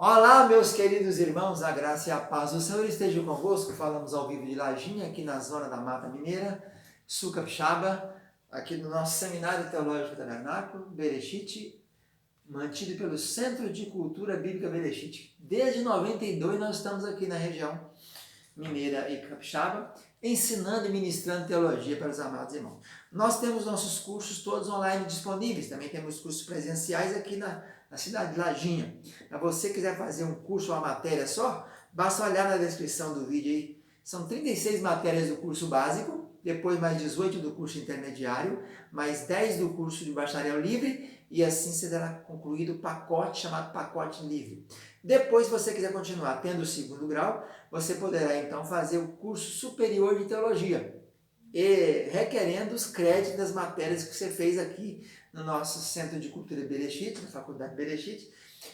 Olá, meus queridos irmãos, a graça e a paz do Senhor esteja convosco. Falamos ao vivo de Lajinha, aqui na zona da Mata Mineira, Sul Capixaba, aqui no nosso Seminário Teológico Tabernáculo, Berechite, mantido pelo Centro de Cultura Bíblica Berechite. Desde 92 nós estamos aqui na região mineira e capixaba, ensinando e ministrando teologia para os amados irmãos. Nós temos nossos cursos todos online disponíveis, também temos cursos presenciais aqui na cidade de Lajinha. Se você quiser fazer um curso ou uma matéria só, basta olhar na descrição do vídeo aí. São 36 matérias do curso básico, depois mais 18 do curso intermediário, mais 10 do curso de bacharel livre, e assim será concluído o pacote chamado pacote livre. Depois, se você quiser continuar tendo o segundo grau, você poderá então fazer o curso superior de teologia, e requerendo os créditos das matérias que você fez aqui no nosso Centro de Cultura Berechite, na Faculdade Berechite,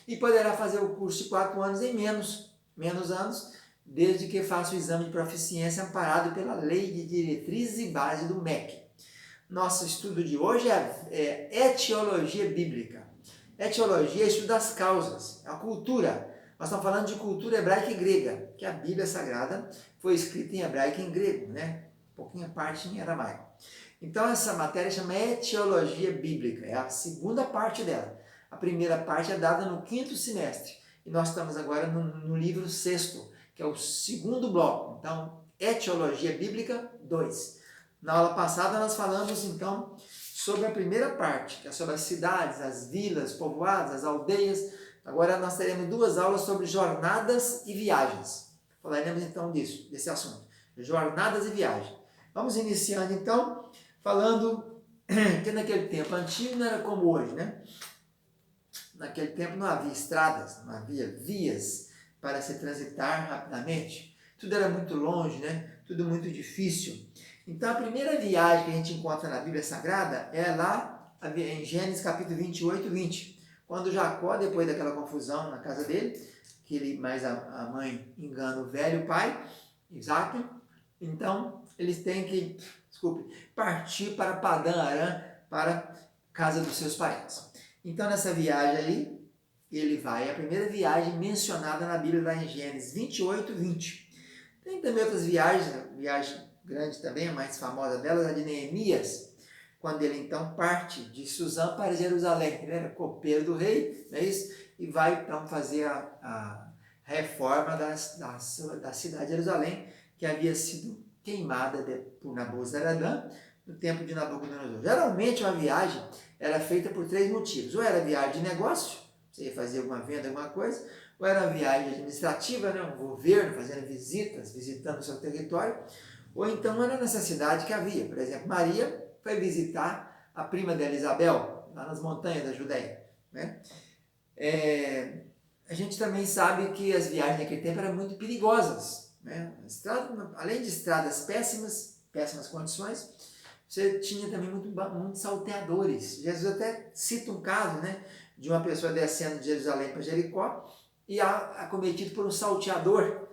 e poderá fazer o curso de 4 anos em menos anos, desde que faça o exame de proficiência amparado pela Lei de Diretrizes e Base do MEC. Nosso estudo de hoje é etiologia bíblica. Etiologia é estudo das causas, a cultura. Nós estamos falando de cultura hebraica e grega, que a Bíblia Sagrada foi escrita em hebraico e em grego, né? Pouquinha parte em aramaico. Então essa matéria chama etiologia bíblica, é a segunda parte dela. A primeira parte é dada no 5º semestre, e nós estamos agora no livro 6º, que é o segundo bloco. Então, etiologia bíblica 2. Na aula passada nós falamos então sobre a primeira parte, que é sobre as cidades, as vilas, povoados, as aldeias. Agora nós teremos 2 aulas sobre jornadas e viagens. Falaremos então desse assunto, jornadas e viagens. Vamos iniciando então, falando que naquele tempo antigo não era como hoje, né? Naquele tempo não havia estradas, não havia vias para se transitar rapidamente. Tudo era muito longe, né? Tudo muito difícil. Então a primeira viagem que a gente encontra na Bíblia Sagrada é lá em Gênesis capítulo 28, 20. Quando Jacó, depois daquela confusão na casa dele, que ele mais a mãe engana o velho pai, Isaac, então eles têm que, partir para Padã Arã, para a casa dos seus parentes. Então nessa viagem aí, ele vai, é a primeira viagem mencionada na Bíblia lá em Gênesis 28, 20. Tem também outras viagens, viagem grande também, a mais famosa delas, a de Neemias, quando ele então parte de Suzã para Jerusalém. Ele era copeiro do rei, não é isso? E vai então fazer a reforma da cidade de Jerusalém, que havia sido queimada por Nabuzaradã no tempo de Nabucodonosor. Geralmente uma viagem era feita por 3 motivos. Ou era viagem de negócio, você ia fazer alguma venda, alguma coisa, ou era uma viagem administrativa, né? Um governo fazendo visitas, visitando o seu território, ou então era necessidade que havia. Por exemplo, Maria foi visitar a prima dela, Isabel, lá nas montanhas da Judéia, né? A gente também sabe que as viagens naquele tempo eram muito perigosas, né? Além de estradas péssimas condições, você tinha também muitos salteadores. Jesus até cita um caso, né, de uma pessoa descendo de Jerusalém para Jericó e acometido por um salteador,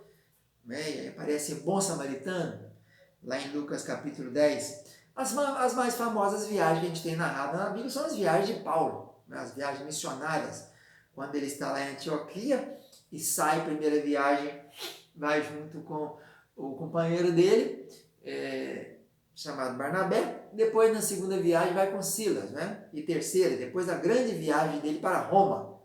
né? E aparece bom samaritano, lá em Lucas capítulo 10. As mais famosas viagens que a gente tem narrado na Bíblia são as viagens de Paulo, né, as viagens missionárias, quando ele está lá em Antioquia e sai, primeira viagem, vai junto com o companheiro dele, chamado Barnabé. Depois, na segunda viagem, vai com Silas, né? E terceira, depois da grande viagem dele para Roma.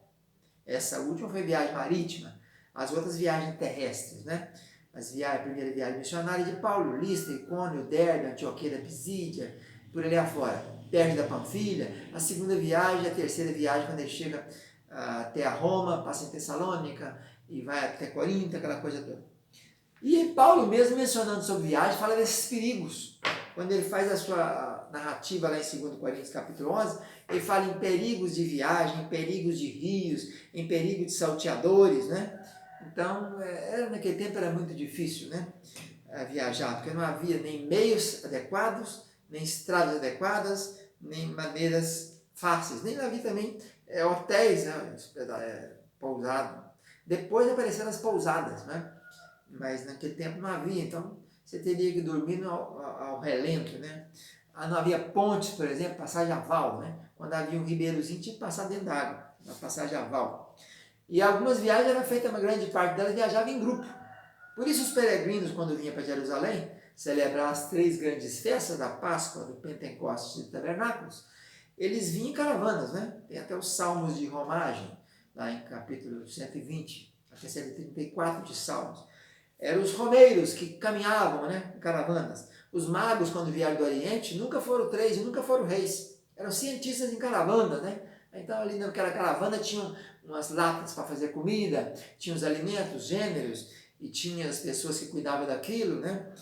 Essa última foi viagem marítima, as outras viagens terrestres, né? A primeira viagem missionária de Paulo, Listra, Icônio, Derbe, Antioquia da Pisídia, por ali afora, perto da Panfilha. A segunda viagem, a terceira viagem, quando ele chega até a Roma, passa em Tessalônica e vai até Corinto, aquela coisa toda. E Paulo mesmo, mencionando sobre viagem, fala desses perigos. Quando ele faz a sua narrativa lá em 2 Coríntios capítulo 11, ele fala em perigos de viagem, em perigos de rios, em perigo de salteadores, né? Então, naquele tempo era muito difícil, né, viajar, porque não havia nem meios adequados, nem estradas adequadas, nem maneiras fáceis, nem havia também hotéis, né, pousado. Depois apareceram as pousadas, né? Mas naquele tempo não havia, então você teria que dormir ao relento, né? Não havia pontes, por exemplo, passagem a val, né? Quando havia um ribeirozinho, tinha que passar dentro da água, na passagem a val. E algumas viagens eram feitas, uma grande parte delas viajava em grupo. Por isso os peregrinos, quando vinham para Jerusalém, celebrar as 3 grandes festas da Páscoa, do Pentecostes e do Tabernáculos, eles vinham em caravanas, né? Tem até os Salmos de Romagem, lá em capítulo 120, até 134 de Salmos. Eram os romeiros que caminhavam, né, em caravanas. Os magos, quando vieram do Oriente, nunca foram 3 e nunca foram reis. Eram cientistas em caravana, né? Então ali naquela caravana tinham umas latas para fazer comida, tinha os alimentos, gêneros, e tinha as pessoas que cuidavam daquilo, né?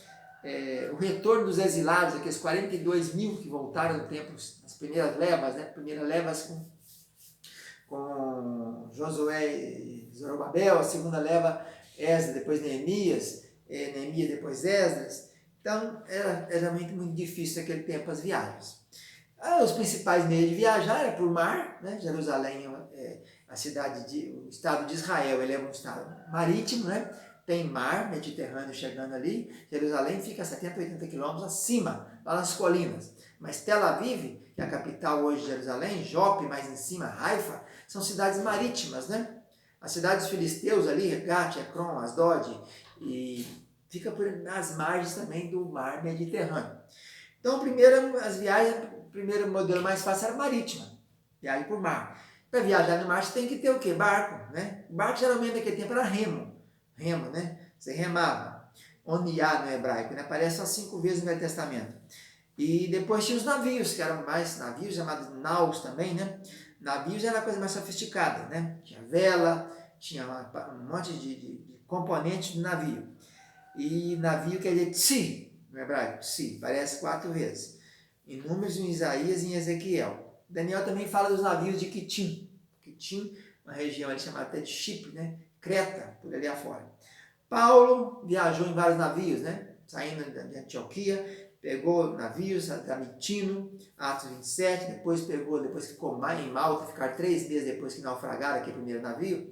O retorno dos exilados, aqueles 42 mil que voltaram no tempo, as primeiras levas, né? Primeira levas com Josué e Zorobabel, a segunda leva Esdras, depois Neemias, Neemias depois Esdras. Então era muito difícil naquele tempo as viagens. Os principais meios de viajar era por mar, né? Jerusalém a cidade, o estado de Israel, ele é um estado marítimo, né? Tem mar Mediterrâneo chegando ali. Jerusalém fica a 70, 80 quilômetros acima, lá nas colinas. Mas Tel Aviv, que é a capital hoje de Jerusalém, Jope, mais em cima, Haifa, são cidades marítimas, né? As cidades filisteus ali, Gat, Ekron, Asdod, e fica nas margens também do mar Mediterrâneo. Então, o primeiro modelo mais fácil era marítima, viagem por mar. Para viajar no mar, você tem que ter o quê? Barco, né? O barco geralmente naquele tempo era remo, né? Você remava. Oniá no hebraico, né? Aparece só 5 vezes no Velho Testamento. E depois tinha os navios, que eram mais navios, chamados naus também, né? Navios era a coisa mais sofisticada, né? Tinha vela, tinha um monte de componentes do navio. E navio quer dizer tsi, no hebraico, tsi, aparece 4 vezes. Em Números, em Isaías e em Ezequiel. Daniel também fala dos navios de Quitim. Quitim, uma região ali chamada até de Chipre, né? Creta, por ali afora. Paulo viajou em vários navios, né? Saindo de Antioquia, pegou navios até Mitino, Atos 27, depois que ficou em Malta, ficar 3 meses depois que naufragaram aquele primeiro navio,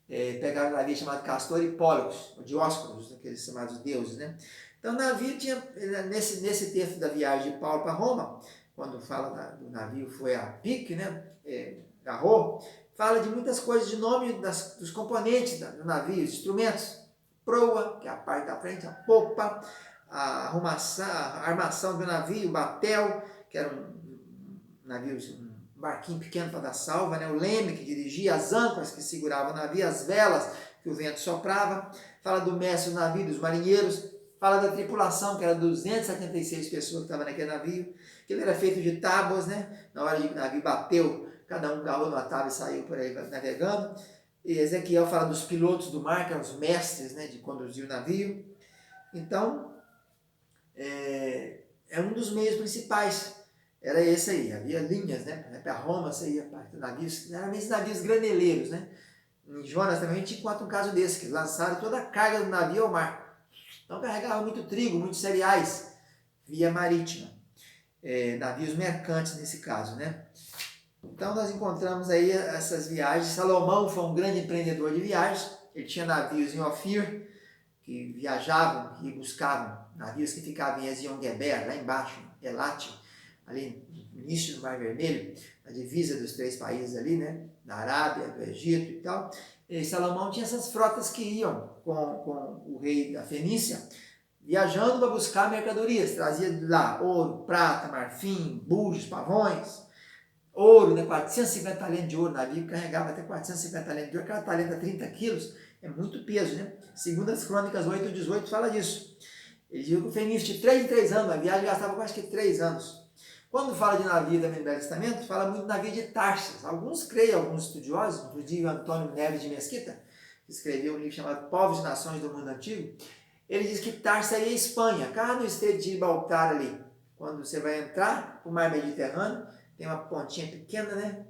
pegaram um navio chamado Castor e Pólux, ou Dióscuros, aqueles chamados deuses, né? Então o navio tinha, nesse texto da viagem de Paulo para Roma, quando fala do navio foi a pique, né? Garro, fala de muitas coisas, de nome dos componentes do navio, instrumentos, proa, que é a parte da frente, a popa, a armação do navio, o batel, que era um barquinho pequeno para dar salva, né? O leme que dirigia, as âncoras que seguravam o navio, as velas que o vento soprava, fala do mestre do navio, dos marinheiros, fala da tripulação, que era 276 pessoas que estavam naquele navio, que ele era feito de tábuas, né? Na hora que o navio bateu, cada um agarrou numa tábua e saiu por aí navegando. E Ezequiel fala dos pilotos do mar, que eram os mestres, né, de conduzir o navio. Então, é um dos meios principais. Era esse aí, havia linhas, né? Para Roma você ia para navios, geralmente navios graneleiros, né? Em Jonas também a gente encontra um caso desse, que lançaram toda a carga do navio ao mar. Então carregavam muito trigo, muitos cereais, via marítima. Navios mercantes nesse caso, né? Então nós encontramos aí essas viagens. Salomão foi um grande empreendedor de viagens. Ele tinha navios em Ofir, que viajavam e buscavam, navios que ficavam em Ezion-Geber, lá embaixo, Elat, ali no início do Mar Vermelho, na divisa dos 3 países ali, né? Da Arábia, do Egito e tal. E Salomão tinha essas frotas que iam com o rei da Fenícia, viajando para buscar mercadorias. Trazia de lá ouro, prata, marfim, bujos, pavões, ouro, né? 450 talentos de ouro, o navio carregava até 450 talentos de ouro, cada talento a 30 quilos, é muito peso, né? Segundo as Crônicas 8:18 fala disso. Ele diz que o Fenício de 3 em 3 anos, a viagem gastava quase que 3 anos. Quando fala de navio também no Velho Testamento, fala muito de navio de Tarsis. Alguns creem, alguns estudiosos, inclusive Antônio Neves de Mesquita, que escreveu um livro chamado Povos e Nações do Mundo Antigo, ele diz que Tarsis seria a Espanha, cá no estreito de Gibraltar ali. Quando você vai entrar para o mar Mediterrâneo, tem uma pontinha pequena, né?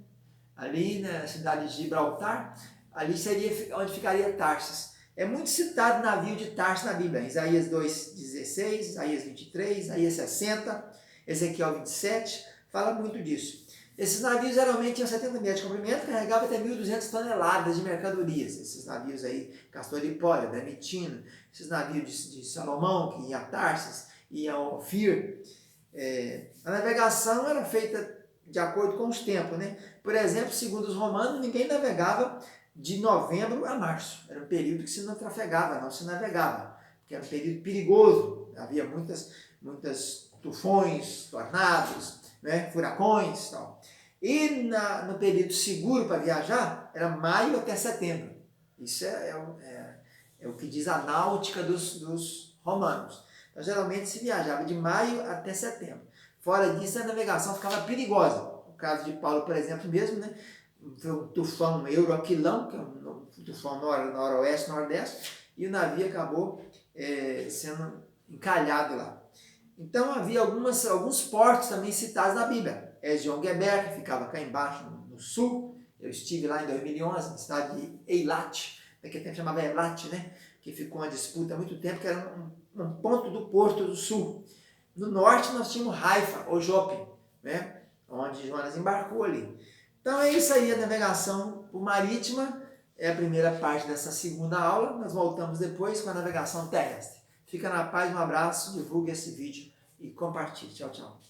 Ali na cidade de Gibraltar, ali seria onde ficaria Tarsis. É muito citado o navio de Tarsis na Bíblia, Isaías 2:16, Isaías 23, Isaías 60, Ezequiel 27, fala muito disso. Esses navios geralmente tinham 70 metros de comprimento, carregavam até 1.200 toneladas de mercadorias. Esses navios aí, Castor e Pólux, Mitino, esses navios de Salomão, que ia a Tarsis, ia a Ofir. A navegação era feita de acordo com os tempos, né? Por exemplo, segundo os romanos, ninguém navegava de novembro a março. Era um período que se não trafegava, não se navegava, porque era um período perigoso. Havia muitas tufões, tornados, né, furacões e tal. E no período seguro para viajar era maio até setembro. Isso é o que diz a náutica dos romanos. Então, geralmente se viajava de maio até setembro. Fora disso, a navegação ficava perigosa. No caso de Paulo, por exemplo, mesmo, né? Foi um tufão Euroaquilão, que é um tufão noroeste, nordeste, e o navio acabou sendo encalhado lá. Então havia alguns portos também citados na Bíblia. Ezion-Geber, que ficava cá embaixo, no sul. Eu estive lá em 2011, na cidade de Eilat, naquele tempo chamava Eilat, né? Que ficou uma disputa há muito tempo, que era um ponto do Porto do Sul. No norte nós tínhamos Haifa, ou Jope, né? Onde Jonas embarcou ali. Então é isso aí, a navegação por marítima é a primeira parte dessa segunda aula. Nós voltamos depois com a navegação terrestre. Fica na paz, um abraço, divulgue esse vídeo e compartilhe. Tchau, tchau.